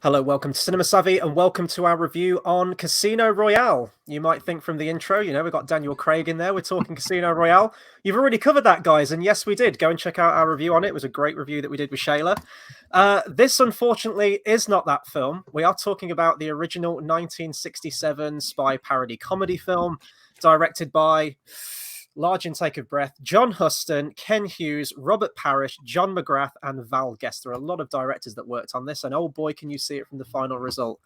Hello, welcome to Cinema Savvy, and welcome to our review on Casino Royale. You might think from the intro, we've got Daniel Craig in there. We're talking Casino Royale. You've already covered that, guys, and yes, we did. Go and check out our review on it. It was a great review that we did with Shayla. This, unfortunately, is not that film. We are talking about the original 1967 spy parody comedy film, directed by... large intake of breath. John Huston, Ken Hughes, Robert Parrish, John McGrath, and Val Guest. There are a lot of directors that worked on this, and oh boy, can you see it from the final result.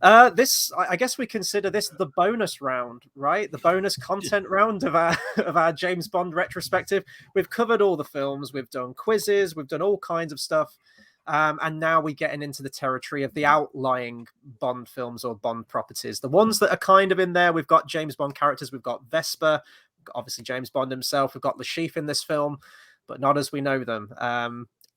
I guess we consider this the bonus round, right? The bonus content round of our James Bond retrospective. We've covered all the films, we've done quizzes, we've done all kinds of stuff. And now we're getting into the territory of the outlying Bond films or Bond properties. The ones that are kind of in there, we've got James Bond characters, we've got Vesper, obviously James Bond himself. We've got Le Chiffre in this film, but not as we know them.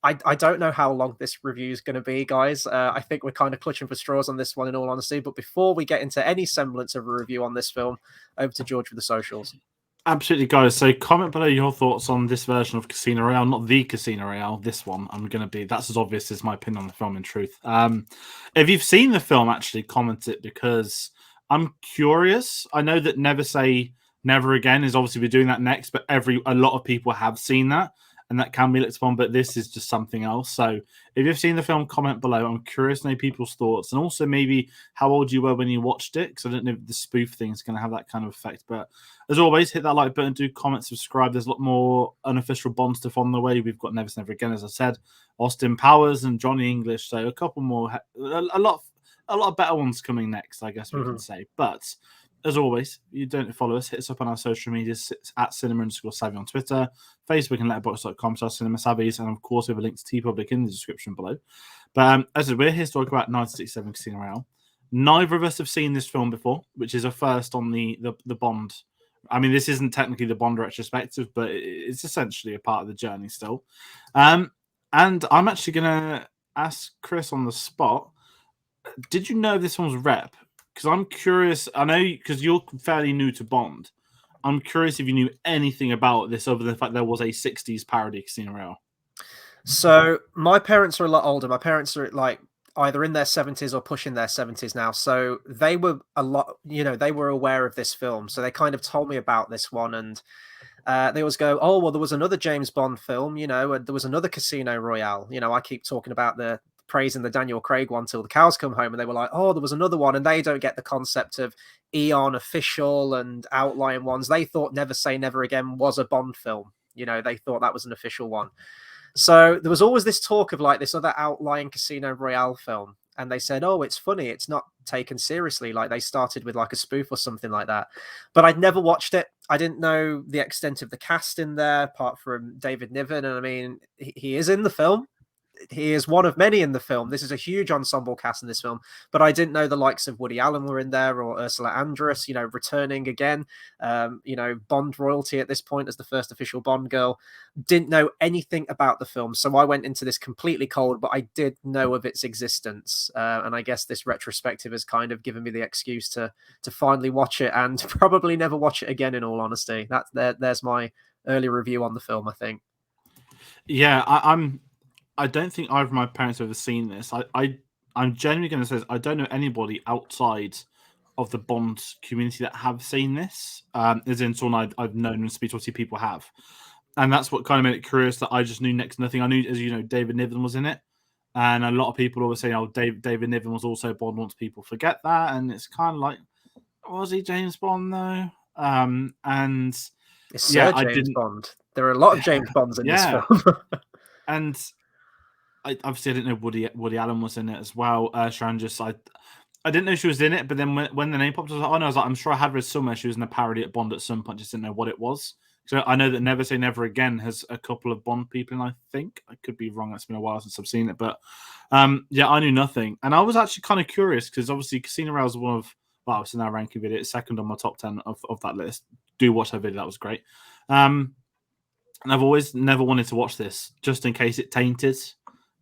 I don't know how long this review is going to be, guys. I think we're kind of clutching for straws on this one, in all honesty. But before we get into any semblance of a review on this film, over to George with the socials. Absolutely, guys. So comment below your thoughts on this version of Casino Royale, not the Casino Royale, this one. That's as obvious as my opinion on the film, in truth. If you've seen the film, actually comment it, because I'm curious. I know that Never Say Never Again is obviously we're doing that next, but a lot of people have seen that, and that can be looked upon, but this is just something else. So if you've seen the film, comment below. I'm curious to know people's thoughts, and also maybe how old you were when you watched it, because I don't know if the spoof thing is going to have that kind of effect. But as always, hit that like button, do comment, subscribe. There's a lot more unofficial Bond stuff on the way. We've got Never Say Never Again, as I said, Austin Powers and Johnny English, so a couple more, a lot of better ones coming next, I guess we can say. But as always, you don't follow us, hit us up on our social media at cinema_savvy on Twitter, Facebook, and letterboxd.com/cinemasavvies, and of course we have a link to TeePublic in the description below. But as I said, we're here to talk about 1967 Casino Royale. Neither of us have seen this film before, which is a first on the Bond. I mean, this isn't technically the Bond retrospective, but it's essentially a part of the journey still. And I'm actually going to ask Chris on the spot, did you know this one's rep? Because I'm curious, I know because you're fairly new to Bond. I'm curious if you knew anything about this other than the fact there was a 60s parody Casino Royale. So my parents are a lot older. My parents are like either in their 70s or pushing their 70s now. So they were they were aware of this film. So they kind of told me about this one, and they always go, oh, well, there was another James Bond film, and there was another Casino Royale. I keep talking about praising the Daniel Craig one till the cows come home, and they were like, oh, there was another one, and they don't get the concept of unofficial and outlying ones. They thought Never Say Never Again was a Bond film. They thought that was an official one. So there was always this talk of like this other outlying Casino Royale film, and they said, oh, it's funny, it's not taken seriously, like they started with like a spoof or something like that. But I'd never watched it. I didn't know the extent of the cast in there, apart from David Niven, and I mean, he is in the film. He is one of many in the film. This is a huge ensemble cast in this film, but I didn't know the likes of Woody Allen were in there, or Ursula Andress, returning again, Bond royalty at this point as the first official Bond girl. Didn't know anything about the film, so I went into this completely cold, but I did know of its existence, and I guess this retrospective has kind of given me the excuse to finally watch it, and probably never watch it again, in all honesty. There's my early review on the film, I think. Yeah, I don't think either of my parents have ever seen this. I'm genuinely going to say this, I don't know anybody outside of the Bond community that have seen this. As in someone I've known and speak to, obviously people have. And that's what kind of made it curious, that I just knew next to nothing. I knew, as you know, David Niven was in it. And a lot of people always say, oh, David Niven was also Bond, once people forget that. And it's kind of like, was he James Bond though? And it's James Bond. There are a lot of James Bonds in this film. And obviously I didn't know Woody Allen was in it as well. Sharon I didn't know she was in it, but then when the name popped, I was like, I'm sure I had read somewhere she was in a parody at Bond at some point, just didn't know what it was. So I know that Never Say Never Again has a couple of Bond people in, I think. I could be wrong, it's been a while since I've seen it, but I knew nothing. And I was actually kind of curious, because obviously Casino Royale is one of, well, it's in our ranking video, it's second on my top 10 of that list. Do watch that video, that was great. And I've always never wanted to watch this, just in case it tainted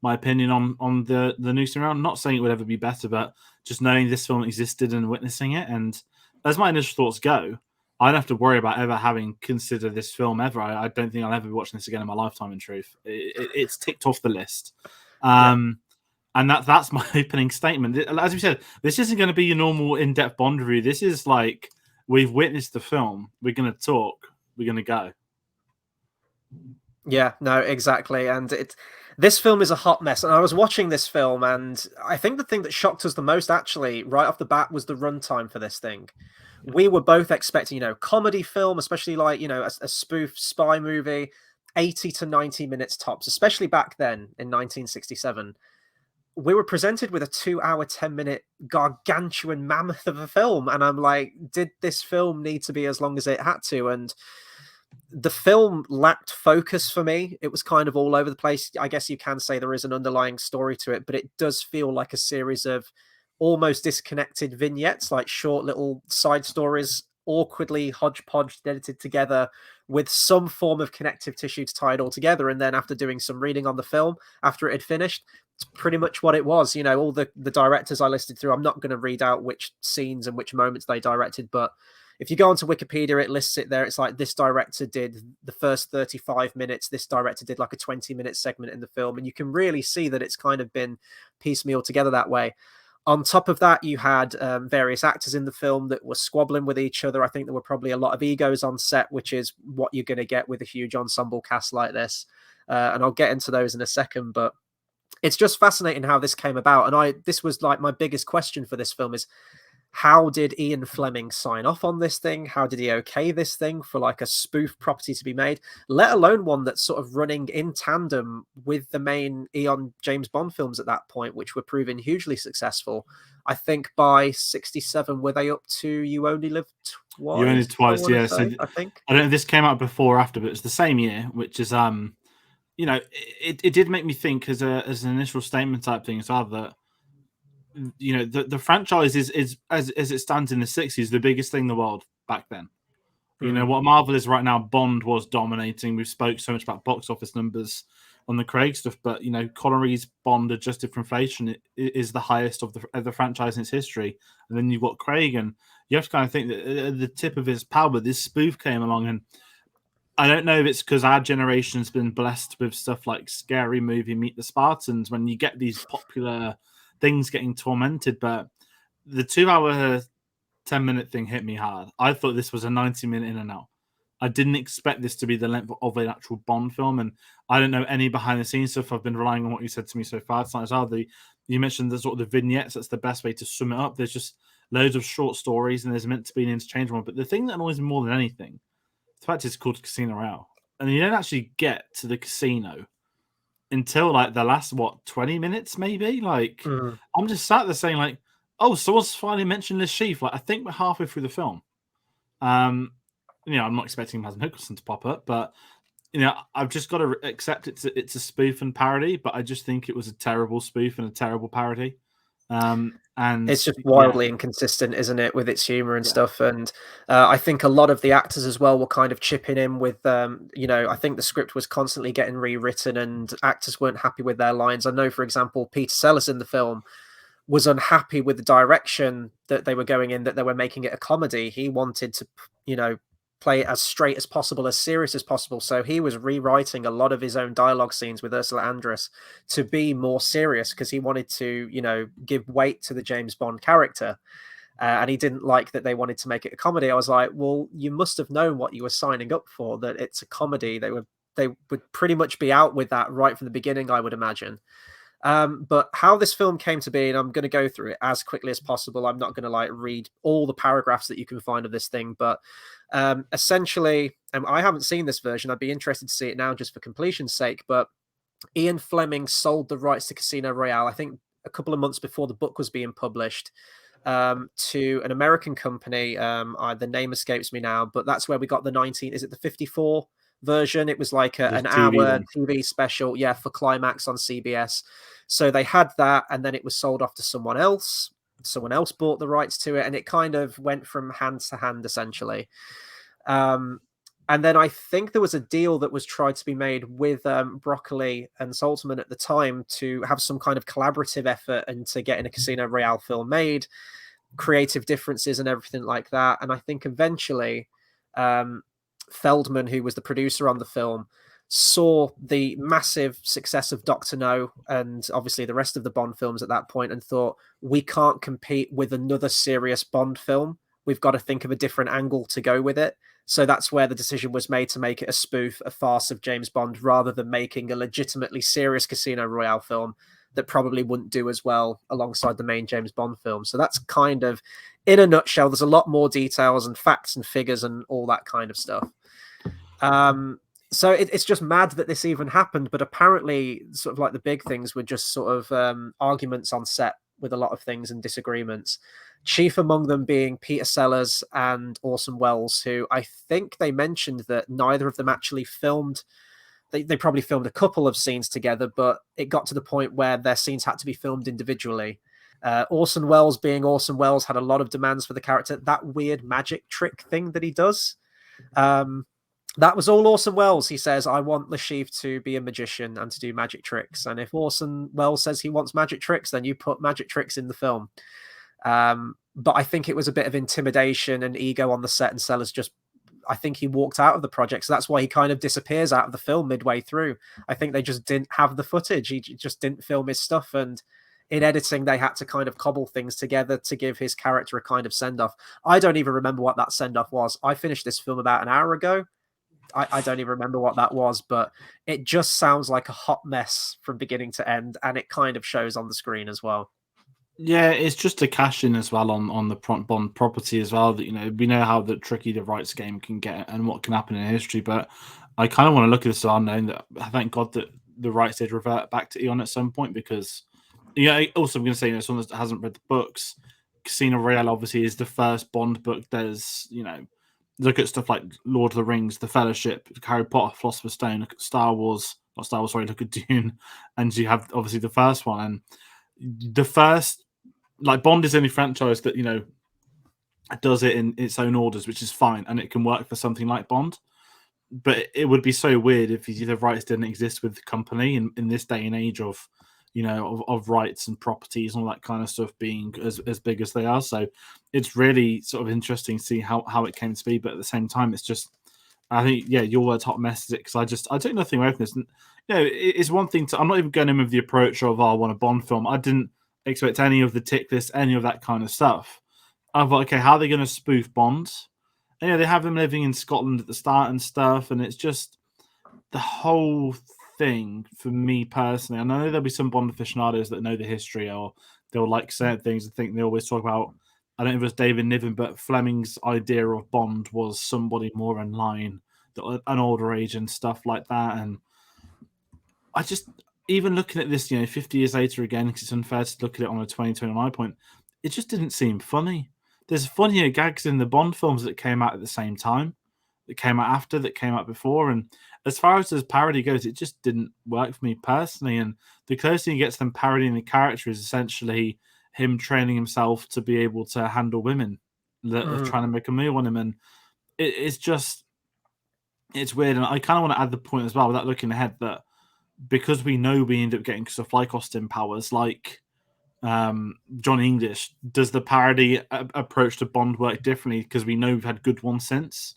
my opinion on the new Casino Royale. Not saying it would ever be better, but just knowing this film existed and witnessing it. And as my initial thoughts go, I don't have to worry about ever having considered this film ever. I don't think I'll ever be watching this again in my lifetime, in truth. It's ticked off the list. And And that's my opening statement. As we said, this isn't going to be your normal in-depth Bond review. This is like, we've witnessed the film. We're going to talk. We're going to go. Yeah, no, exactly. And this film is a hot mess. And I was watching this film, and I think the thing that shocked us the most, actually, right off the bat, was the runtime for this thing. We were both expecting, comedy film, especially like, a spoof spy movie, 80 to 90 minutes tops, especially back then in 1967. We were presented with a 2 hour, 10-minute gargantuan mammoth of a film. And I'm like, did this film need to be as long as it had to? And the film lacked focus for me. It was kind of all over the place. I guess you can say there is an underlying story to it, but it does feel like a series of almost disconnected vignettes, like short little side stories, awkwardly hodgepodge edited together with some form of connective tissue to tie it all together. And then after doing some reading on the film, after it had finished, it's pretty much what it was. All the directors I listed through, I'm not going to read out which scenes and which moments they directed, but if you go onto Wikipedia, it lists it there. It's like, this director did the first 35 minutes. This director did like a 20-minute segment in the film. And you can really see that it's kind of been piecemeal together that way. On top of that, you had various actors in the film that were squabbling with each other. I think there were probably a lot of egos on set, which is what you're going to get with a huge ensemble cast like this. And I'll get into those in a second, but it's just fascinating how this came about. And this was like my biggest question for this film is, how did Ian Fleming sign off on this thing? How did he okay this thing for like a spoof property to be made, let alone one that's sort of running in tandem with the main Eon James Bond films at that point, which were proving hugely successful. I think by 67, were they up to You Only Live Twice? You Only Live Twice, yeah. So I think. I don't know if this came out before or after, but it's the same year, which is it did make me think as an initial statement type thing as well that the franchise is as it stands in the 60s, the biggest thing in the world back then. What Marvel is right now, Bond was dominating. We've spoke so much about box office numbers on the Craig stuff, but Connery's Bond adjusted for inflation is the highest of the franchise in its history. And then you've got Craig, and you have to kind of think that at the tip of his power, this spoof came along, and I don't know if it's because our generation's been blessed with stuff like Scary Movie, Meet the Spartans, when you get these popular things getting tormented, but the 2 hour 10-minute thing hit me hard. I thought this was a 90-minute in and out. I didn't expect this to be the length of an actual Bond film, and I don't know any behind the scenes stuff. I've been relying on what you said to me so far tonight as well. You mentioned the sort of the vignettes. That's the best way to sum it up. There's just loads of short stories, and there's meant to be an interchangeable one. But the thing that annoys me more than anything, the fact it's called Casino Royale, and you don't actually get to the casino until like the last 20 minutes maybe. Like I'm just sat there saying like, oh, someone's finally mentioned Liz Sheath. Like I think we're halfway through the film. I'm not expecting Mads Mikkelsen to pop up, but I've just got to accept it's a spoof and parody. But I just think it was a terrible spoof and a terrible parody. And it's just wildly inconsistent, isn't it, with its humor and stuff. And I think a lot of the actors as well were kind of chipping in with, I think the script was constantly getting rewritten and actors weren't happy with their lines. I know, for example, Peter Sellers in the film was unhappy with the direction that they were going in, that they were making it a comedy. He wanted to, play it as straight as possible, as serious as possible. So he was rewriting a lot of his own dialogue scenes with Ursula Andress to be more serious because he wanted to, give weight to the James Bond character. And he didn't like that they wanted to make it a comedy. I was like, well, you must have known what you were signing up for, that it's a comedy. They would pretty much be out with that right from the beginning, I would imagine. But how this film came to be, and I'm going to go through it as quickly as possible. I'm not going to read all the paragraphs that you can find of this thing, but essentially, I haven't seen this version. I'd be interested to see it now just for completion's sake, but Ian Fleming sold the rights to Casino Royale, I think a couple of months before the book was being published, to an American company. The name escapes me now, but that's where we got the 54 version. It was like an hour TV special, for Climax on CBS. So they had that, and then it was sold off to someone else. Someone else bought the rights to it, and it kind of went from hand to hand, essentially. And then I think there was a deal that was tried to be made with Broccoli and Saltzman at the time to have some kind of collaborative effort into getting a Casino Royale film made, creative differences and everything like that. And I think eventually Feldman, who was the producer on the film, saw the massive success of Doctor No and obviously the rest of the Bond films at that point and thought, we can't compete with another serious Bond film. We've got to think of a different angle to go with it. So that's where the decision was made to make it a spoof, a farce of James Bond, rather than making a legitimately serious Casino Royale film that probably wouldn't do as well alongside the main James Bond film. So that's kind of, in a nutshell, there's a lot more details and facts and figures and all that kind of stuff. So it's just mad that this even happened, but apparently sort of like the big things were just sort of arguments on set with a lot of things and disagreements. Chief among them being Peter Sellers and Orson Welles, who I think they mentioned that neither of them actually filmed. They probably filmed a couple of scenes together, but it got to the point where their scenes had to be filmed individually. Orson Welles, being Orson Welles, had a lot of demands for the character. That weird magic trick thing that he does. That was all Orson Welles. He says, I want Lashif to be a magician and to do magic tricks. And if Orson Welles says he wants magic tricks, then you put magic tricks in the film. But I think it was a bit of intimidation and ego on the set, and Sellers I think he walked out of the project. So that's why he kind of disappears out of the film midway through. I think they just didn't have the footage. He just didn't film his stuff. And in editing, they had to kind of cobble things together to give his character a kind of send-off. I don't even remember what that send-off was. I finished this film about an hour ago. I don't even remember what that was, but it just sounds like a hot mess from beginning to end, and it kind of shows on the screen as well. Yeah, it's just a cash in as well on the Bond property as well. That we know how tricky the rights game can get and what can happen in history. But I kind of want to look at this unknown. That thank God that the rights did revert back to Eon at some point, because also I'm going to say, someone that hasn't read the books, Casino Royale obviously is the first Bond book. There's look at stuff like Lord of the Rings, The Fellowship, Harry Potter, Philosopher's Stone. Look at Star Wars, not Star Wars. Sorry, look at Dune, and you have obviously the first one and the first. Like Bond is the only franchise that does it in its own orders, which is fine, and it can work for something like Bond. But it would be so weird if the rights didn't exist with the company in this day and age of of rights and properties and all that kind of stuff being as big as they are. So it's really sort of interesting to see how it came to be. But at the same time, it's just, I think, your word hot mess is it, because I take nothing away from this. And, it's one thing I'm not even going in with the approach of, I want a Bond film. I didn't expect any of the tick list, any of that kind of stuff. I thought, okay, how are they going to spoof Bond? And, they have him living in Scotland at the start and stuff, and it's just the whole thing for me personally. I know there'll be some Bond aficionados that know the history, or they'll like certain things and think they always talk about, I don't know if it was David Niven, but Fleming's idea of Bond was somebody more in line, an older age and stuff like that. And I just, even looking at this, 50 years later again, because it's unfair to look at it on a 2029 point, it just didn't seem funny. There's funnier gags in the Bond films that came out at the same time, that came out after, that came out before. And as far as parody goes, it just didn't work for me personally. And the closer he gets them parodying the character is essentially him training himself to be able to handle women that are trying to make a move on him. And it's weird. And I kind of want to add the point as well, without looking ahead, that because we know we end up getting stuff like Austin Powers, like John English, does the parody approach to Bond work differently because we know we've had good ones since?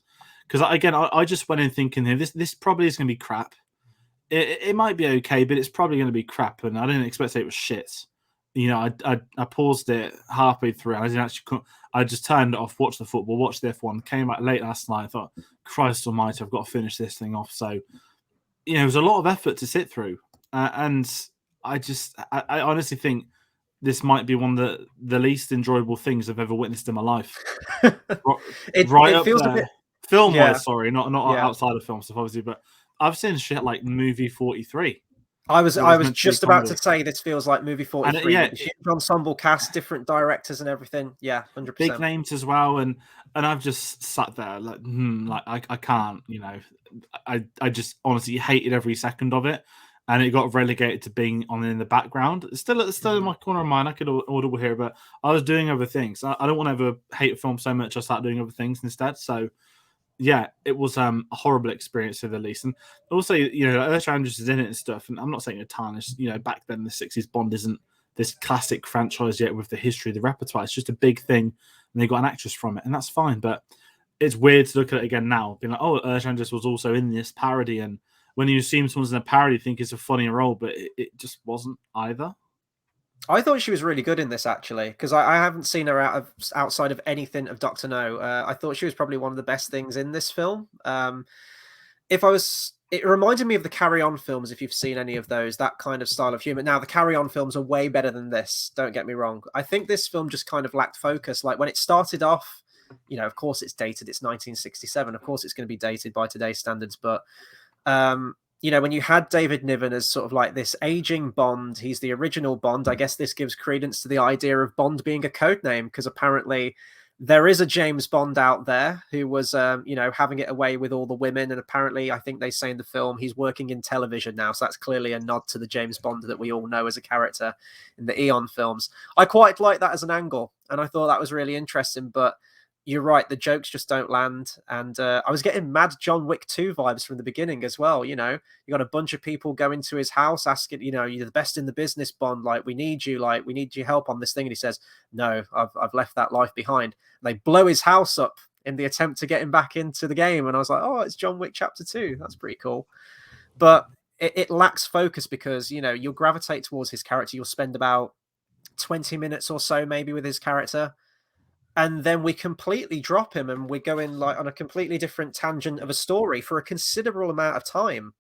Because again, I just went in thinking here, this probably is going to be crap. It might be okay, but it's probably going to be crap, and I didn't expect to say it was shit. I paused it halfway through, and I didn't actually. I just turned it off, watched the football, watched the F1, came back late last night. I thought, Christ Almighty, I've got to finish this thing off. So, it was a lot of effort to sit through, and I honestly think this might be one of the least enjoyable things I've ever witnessed in my life. It up feels there. a bit Film-wise, sorry, not outside of film stuff, obviously, but I've seen shit like Movie 43. I was just about to say this feels like Movie 43. And, huge ensemble cast, different directors and everything. Yeah, 100%. Big names as well, and I've just sat there like, I can't, I just honestly hated every second of it, and it got relegated to being on in the background. It's still in my corner of mind. I could audible here, but I was doing other things. I don't want to ever hate a film so much I start doing other things instead. So yeah, it was a horrible experience to the least. And also, Ursula Andress is in it and stuff. And I'm not saying a tarnish, back then in the 60s, Bond isn't this classic franchise yet with the history of the repertoire. It's just a big thing, and they got an actress from it, and that's fine. But it's weird to look at it again now, being like, oh, Ursula Andress was also in this parody, and when you assume someone's in a parody, you think it's a funny role, but it just wasn't either. I thought she was really good in this, actually, because I haven't seen her outside of anything of Doctor No. I thought she was probably one of the best things in this film. It reminded me of the Carry On films, if you've seen any of those, that kind of style of humor. Now, the Carry On films are way better than this, don't get me wrong. I think this film just kind of lacked focus. Like, when it started off, of course it's dated, it's 1967. Of course it's going to be dated by today's standards, but when you had David Niven as sort of like this aging Bond, he's the original Bond. I guess this gives credence to the idea of Bond being a code name, because apparently there is a James Bond out there who was, having it away with all the women. And apparently, I think they say in the film, he's working in television now. So that's clearly a nod to the James Bond that we all know as a character in the Eon films. I quite like that as an angle, and I thought that was really interesting. But you're right, the jokes just don't land. And I was getting mad John Wick 2 vibes from the beginning as well. You got a bunch of people going to his house asking, you're the best in the business, Bond. Like, we need you. Like, we need your help on this thing. And he says, no, I've left that life behind. And they blow his house up in the attempt to get him back into the game. And I was like, oh, it's John Wick Chapter 2. That's pretty cool. But it lacks focus because, you'll gravitate towards his character. You'll spend about 20 minutes or so maybe with his character. And then we completely drop him and we're going like on a completely different tangent of a story for a considerable amount of time.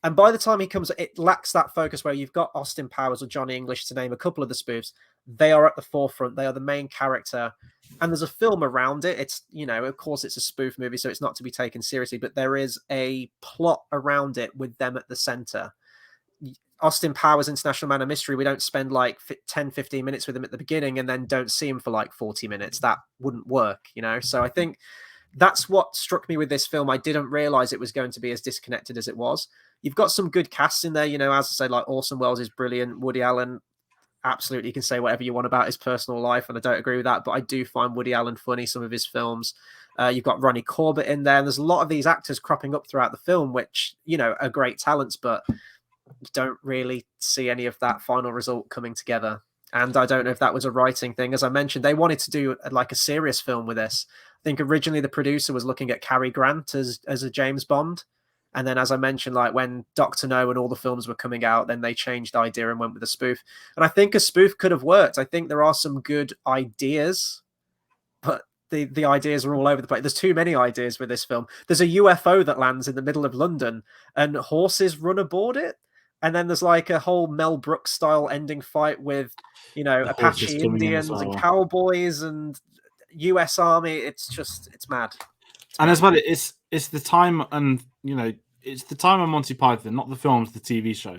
And by the time he comes, it lacks that focus where you've got Austin Powers or Johnny English, to name a couple of the spoofs. They are at the forefront. They are the main character. And there's a film around it. It's, of course it's a spoof movie, so it's not to be taken seriously, but there is a plot around it with them at the center. Austin Powers, International Man of Mystery, we don't spend like 10, 15 minutes with him at the beginning and then don't see him for like 40 minutes. That wouldn't work, So I think that's what struck me with this film. I didn't realize it was going to be as disconnected as it was. You've got some good casts in there, as I say, like Orson Welles is brilliant. Woody Allen, absolutely, you can say whatever you want about his personal life, and I don't agree with that, but I do find Woody Allen funny, some of his films. You've got Ronnie Corbett in there, and there's a lot of these actors cropping up throughout the film, which, are great talents, but you don't really see any of that final result coming together. And I don't know if that was a writing thing. As I mentioned, they wanted to do like a serious film with this. I think originally the producer was looking at Cary Grant as a James Bond. And then, as I mentioned, like when Doctor No and all the films were coming out, then they changed the idea and went with a spoof. And I think a spoof could have worked. I think there are some good ideas, but the ideas are all over the place. There's too many ideas with this film. There's a UFO that lands in the middle of London and horses run aboard it. And then there's like a whole Mel Brooks style ending fight with, Apache Indians and cowboys and US Army. It's mad. And as well, it's the time, and it's the time of Monty Python, not the films, the TV show.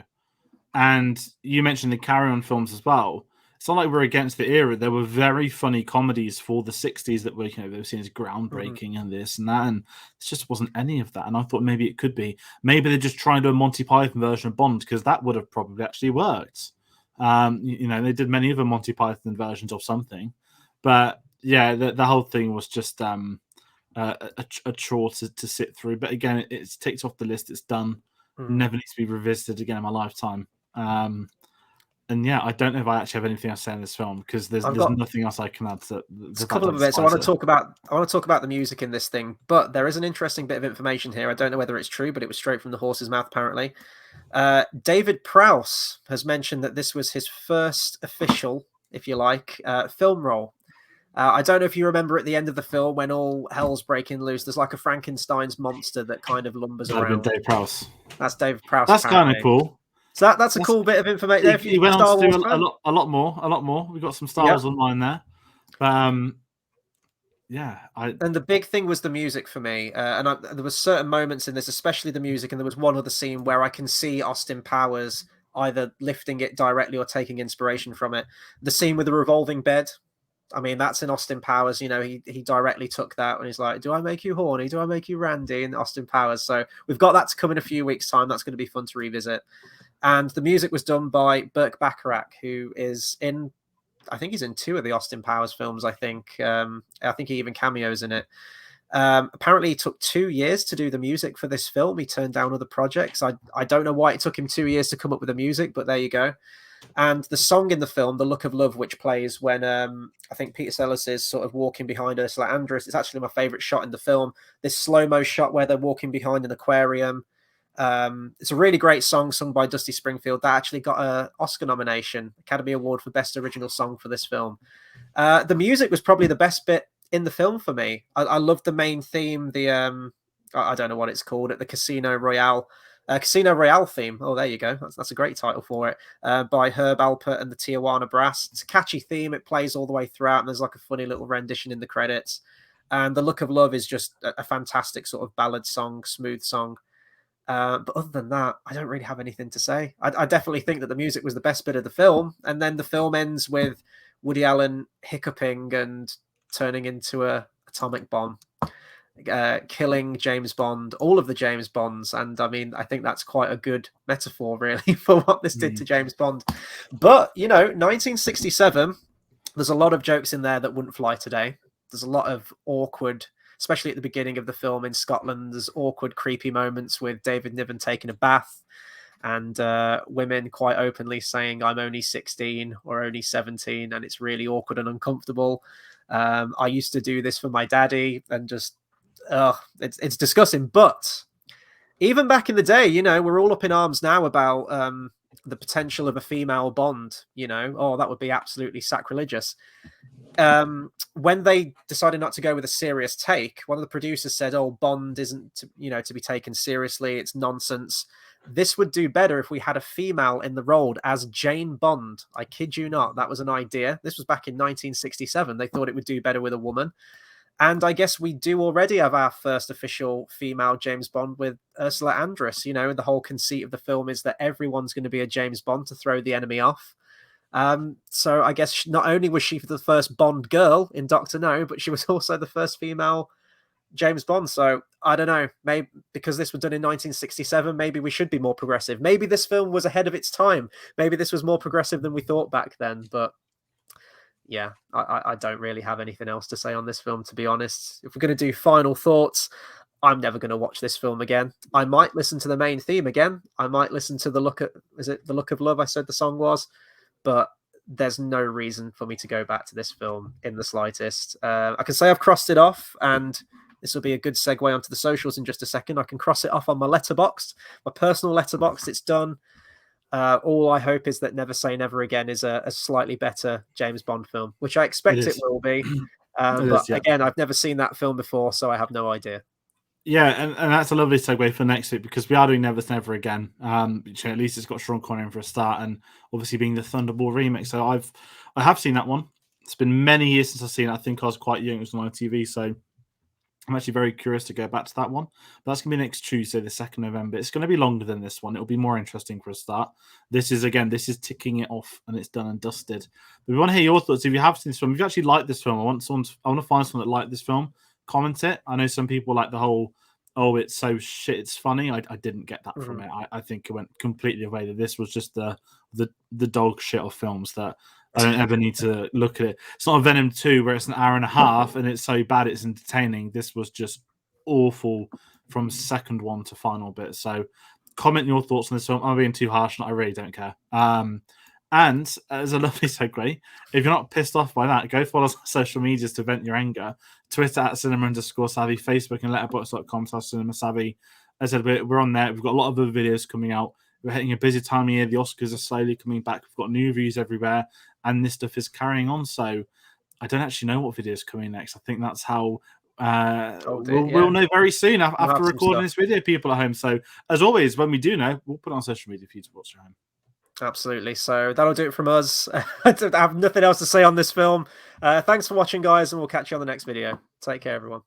And you mentioned the Carry On films as well. It's not like we're against the era. There were very funny comedies for the 60s that were, they were seen as groundbreaking and this and that. And it just wasn't any of that. And I thought maybe it could be. Maybe they're just trying to do a Monty Python version of Bond, because that would have probably actually worked. They did many other Monty Python versions of something. But yeah, the whole thing was just a chore to sit through. But again, it's ticked off the list. It's done. Never needs to be revisited again in my lifetime. And yeah, I don't know if I actually have anything else to say in this film, because there's nothing else I can add to. There's a couple of bits. I want to talk about the music in this thing, but there is an interesting bit of information here. I don't know whether it's true, but it was straight from the horse's mouth, apparently. David Prowse has mentioned that this was his first official, if you like, film role. I don't know if you remember at the end of the film when all hell's breaking loose, there's like a Frankenstein's monster that kind of lumbers around. Dave Prowse. That's David Prowse. That's kind of cool. So that's a cool bit of information. He went on to do a lot more. We've got some Star Wars online there. And the big thing was the music for me. There were certain moments in this, especially the music, and there was one other scene where I can see Austin Powers either lifting it directly or taking inspiration from it. The scene with the revolving bed. I mean, that's in Austin Powers. He directly took that when he's like, do I make you horny? Do I make you Randy? In Austin Powers. So we've got that to come in a few weeks' time. That's going to be fun to revisit. And the music was done by Burt Bacharach, who is I think he's in 2 of the Austin Powers films, I think. I think he even cameos in it. Apparently, it took 2 years to do the music for this film. He turned down other projects. I don't know why it took him 2 years to come up with the music, but there you go. And the song in the film, The Look of Love, which plays when I think Peter Sellers is sort of walking behind Ursula Andress, it's actually my favourite shot in the film. This slow-mo shot where they're walking behind an aquarium. It's a really great song sung by Dusty Springfield that actually got an Oscar nomination, Academy Award for Best Original Song for this film. The music was probably the best bit in the film for me. I loved the main theme, the I don't know what it's called, the Casino Royale theme. Oh, there you go. That's a great title for it. By Herb Alpert and the Tijuana Brass. It's a catchy theme. It plays all the way throughout, and there's like a funny little rendition in the credits. And The Look of Love is just a fantastic sort of ballad song, smooth song. But other than that, I don't really have anything to say. I definitely think that the music was the best bit of the film, and then the film ends with Woody Allen hiccuping and turning into a atomic bomb, killing James Bond, all of the James Bonds. And I mean, I think that's quite a good metaphor, really, for what this did to James Bond. But 1967. There's a lot of jokes in there that wouldn't fly today. There's a lot of awkward, especially at the beginning of the film in Scotland, there's awkward, creepy moments with David Niven taking a bath and women quite openly saying, I'm only 16 or only 17, and it's really awkward and uncomfortable. I used to do this for my daddy, and just, it's disgusting. But even back in the day, we're all up in arms now about the potential of a female Bond, oh, that would be absolutely sacrilegious. When they decided not to go with a serious take, one of the producers said, oh, Bond isn't to be taken seriously, it's nonsense. This would do better if we had a female in the role as Jane Bond. I kid you not, that was an idea. This was back in 1967. They thought it would do better with a woman. And I guess we do already have our first official female James Bond with Ursula Andress. The whole conceit of the film is that everyone's going to be a James Bond to throw the enemy off. So I guess not only was she the first Bond girl in Doctor No, but she was also the first female James Bond. So I don't know, maybe because this was done in 1967, maybe we should be more progressive. Maybe this film was ahead of its time. Maybe this was more progressive than we thought back then. But yeah, I don't really have anything else to say on this film, to be honest. If we're going to do final thoughts, I'm never going to watch this film again. I might listen to the main theme again. I might listen to The Look of Love, I said the song was. But there's no reason for me to go back to this film in the slightest. I can say I've crossed it off, and this will be a good segue onto the socials in just a second. I can cross it off on my letterboxd, my personal letterboxd. It's done. All I hope is that Never Say Never Again is a slightly better James Bond film, which I expect it will be. But again, I've never seen that film before, so I have no idea. Yeah, and that's a lovely segue for next week, because we are doing Never Say Never Again. Which at least it's got Sean Connery in for a start, and obviously being the Thunderball remix. So I have seen that one. It's been many years since I've seen it. I think I was quite young. It was on TV, so I'm actually very curious to go back to that one. But that's going to be next Tuesday, the 2nd November. It's going to be longer than this one. It'll be more interesting for a start. This is ticking it off, and it's done and dusted. But we want to hear your thoughts. If you have seen this film, if you actually like this film, I want to find someone that liked this film. Comment it. I know some people like the whole, oh, it's so shit, it's funny. I didn't get that from it. I think it went completely away. That this was just the dog shit of films that I don't ever need to look at it. It's not a Venom 2 where it's an hour and a half and it's so bad it's entertaining. This was just awful from second one to final bit. So comment your thoughts on this film. I'm being too harsh, and I really don't care. And as a lovely segue, if you're not pissed off by that, go follow us on social medias to vent your anger. Twitter @cinema_savvy, Facebook and letterboxd.com/cinemasavvy. As I said, we're on there. We've got a lot of other videos coming out. We're hitting a busy time of year. The Oscars are slowly coming back. We've got new reviews everywhere, and this stuff is carrying on. So I don't actually know what video is coming next. I think that's how we'll know very soon after recording this video, people at home. So as always, when we do know, we'll put it on social media for you to watch at home. Absolutely. So that'll do it from us. I have nothing else to say on this film. Thanks for watching, guys, and we'll catch you on the next video. Take care, everyone.